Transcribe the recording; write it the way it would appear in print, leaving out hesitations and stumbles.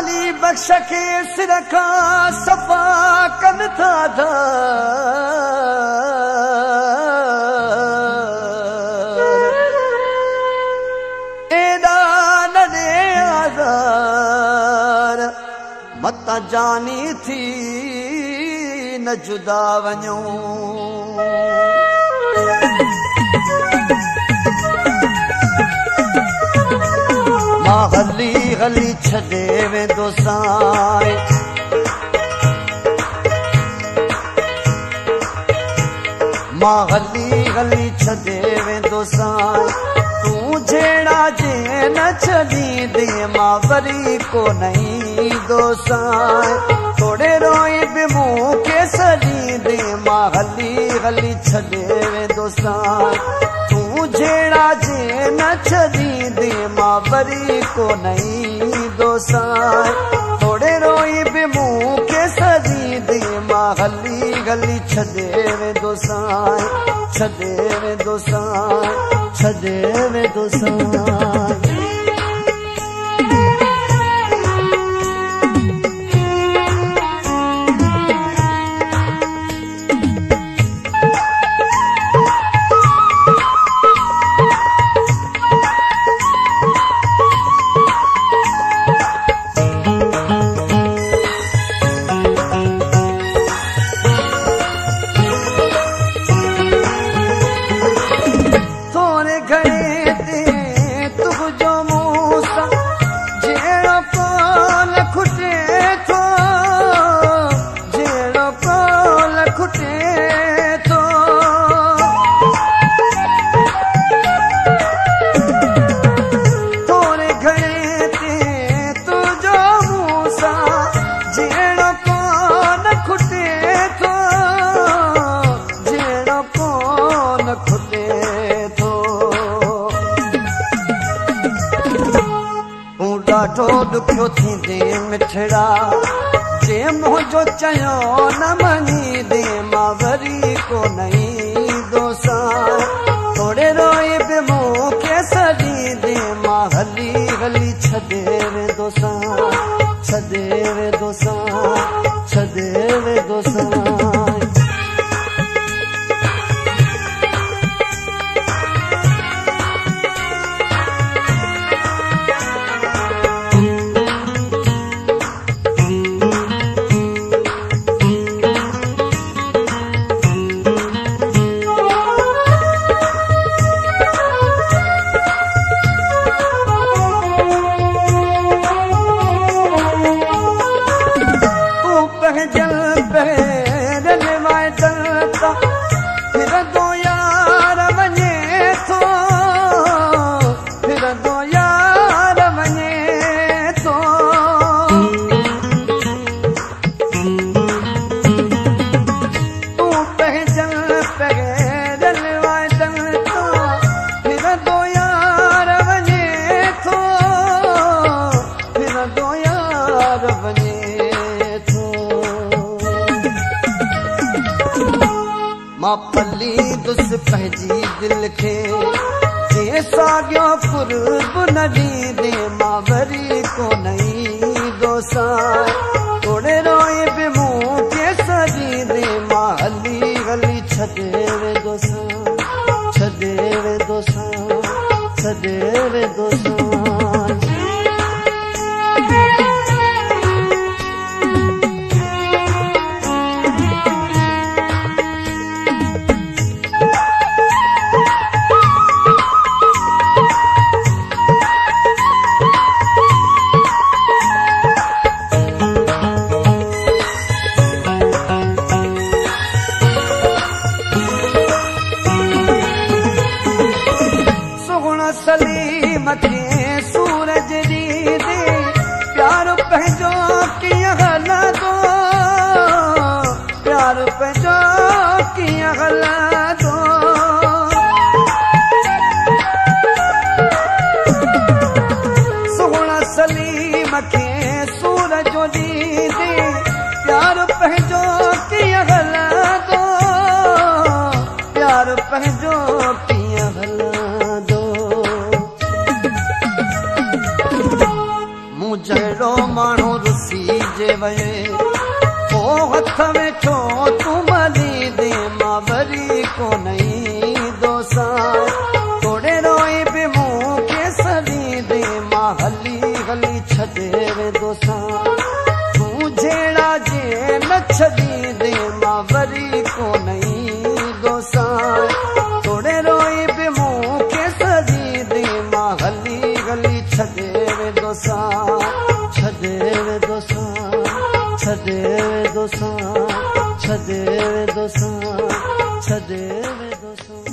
अली बख्श के सिर का सफा कन था एदा नडे आज़ार मत जानी थी न जुदा वञो मां हली हली छॾे वेंदो साईं मां हली हली छॾे वेंदो साईं तूं जहिड़ा जे न छॾींदे मां वरी को ईंदो साईं थोरे रोई बि मूंखे सॾींदे मां हली हली छॾे वेंदो साईं तूं जहिड़ा जे न छॾींदे मां वरी को ईंदो साईं थोरे रोई बि मूंखे सॾींदे मां हली हली छॾे वेंदो साईं छॾे वेंदो साईं छॾे वेंदो साईं ॾाढो ॾुखियो थींदे मिठड़ा जे मुंहिंजो चयो न मञींदे मां वरी को ईंदो साईं थोरे रोई बि मूंखे सॾींदे मां हली हली छॾे वेंदो साईं छॾे वेंदो साईं छॾे वेंदो साईं मां पली दुस पंहिंजी दिल खे जे साॻियो कुर्ब न ॾींदे मां वरी को ईंदो साईं थोरे रोई बि मूंखे सॾींदे मां हली हली छॾे वेंदो साईं छॾे वेंदो साईं छॾे वेंदो साईं सलीम खे सूरज ॾींदे प्यार पंहिंजो कीअं हलंदो प्यार पंहिंजो कीअं हलंदो सोहणा सलीम खे सूरज ॾींदे प्यार पंहिंजो कीअं हलंदो प्यार पंहिंजो कीअं हलंदो जहिड़ो माण्हू रुसी जे वये पोइ हथ वेठो तूं मली दे मां वरी कोन ईंदोसां तोड़े रोई बि मूंखे सड़ी दे मां हली हली छॾे वेंदोसां तूं जहिड़ा जे न छॾी दे मां वरी कोन ईंदोसां तोड़े रोई बि मूंखे सड़ी दे मां हली हली छॾे वेंदोसां छॾे वेंदोसां छॾे वेंदोसां छॾे वेंदोसां छॾे वेंदोसां